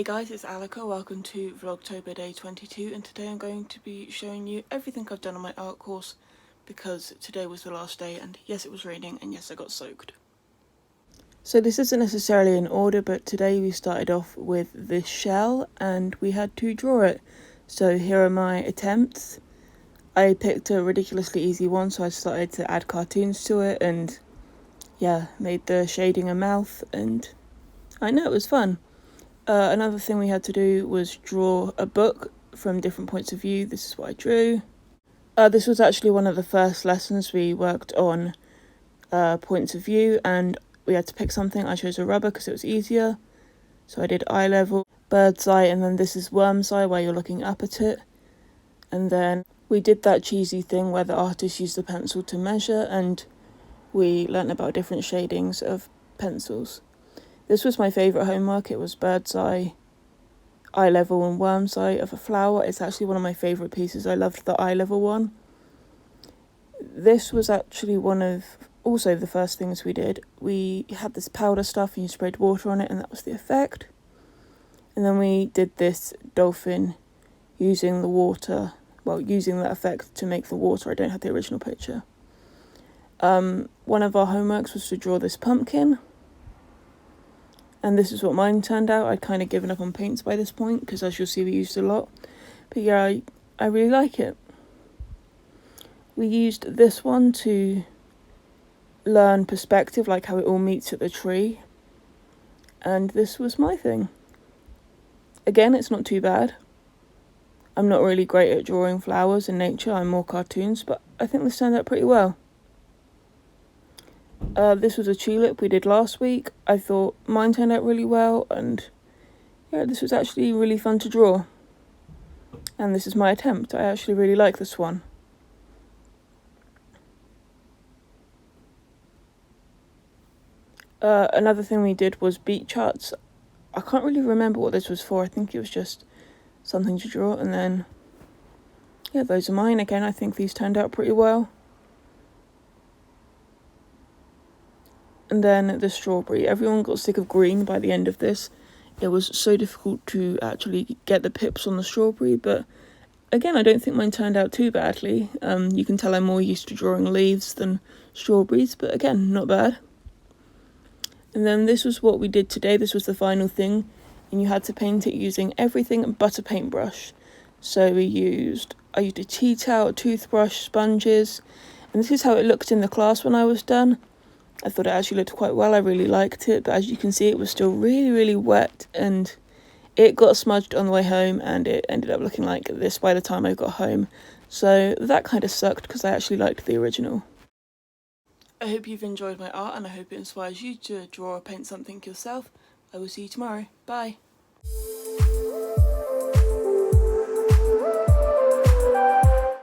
Hey guys, it's Alika. Welcome to Vlogtober day 22, and today I'm going to be showing you everything I've done on my art course because today was the last day and yes, it was raining and yes, I got soaked. So this isn't necessarily in order, but today we started off with this shell and we had to draw it. So here are my attempts. I picked a ridiculously easy one, so I started to add cartoons to it and yeah, made the shading a mouth, and I know it was fun. Another thing we had to do was draw a book from different points of view. This is what I drew. This was actually one of the first lessons we worked on points of view, and we had to pick something. I chose a rubber because it was easier. So I did eye level, bird's eye, and then this is worm's eye where you're looking up at it. And then we did that cheesy thing where the artist used the pencil to measure, and we learnt about different shadings of pencils. This was my favourite homework. It was bird's eye, eye level and worm's eye of a flower. It's actually one of my favourite pieces. I loved the eye level one. This was actually one of also the first things we did. We had this powder stuff and you sprayed water on it and that was the effect. And then we did this dolphin using the water, using that effect to make the water. I don't have the original picture. One of our homeworks was to draw this pumpkin. And this is what mine turned out. I'd kind of given up on paints by this point because, as you'll see, we used a lot. But yeah, I really like it. We used this one to learn perspective, like how it all meets at the tree. And this was my thing. Again, it's not too bad. I'm not really great at drawing flowers and nature. I'm more cartoons, but I think this turned out pretty well. This was a tulip we did last week. I thought mine turned out really well, and yeah, this was actually really fun to draw. And this is my attempt. I actually really like this one. Another thing we did was beat charts. I can't really remember what this was for. I think it was just something to draw, and then yeah, those are mine. Again, I think these turned out pretty well. And then the strawberry. Everyone got sick of green by the end of this. It was so difficult to actually get the pips on the strawberry, but again, I don't think mine turned out too badly. You can tell I'm more used to drawing leaves than strawberries, but again, not bad. And then this was what we did today. This was the final thing, and you had to paint it using everything but a paintbrush. So I used a tea towel, a toothbrush, sponges, and this is how it looked in the class when I was done. I thought it actually looked quite well. I really liked it, but as you can see, it was still really, really wet, and it got smudged on the way home, and it ended up looking like this by the time I got home. So that kind of sucked because I actually liked the original. I hope you've enjoyed my art, and I hope it inspires you to draw or paint something yourself. I will see you tomorrow. Bye.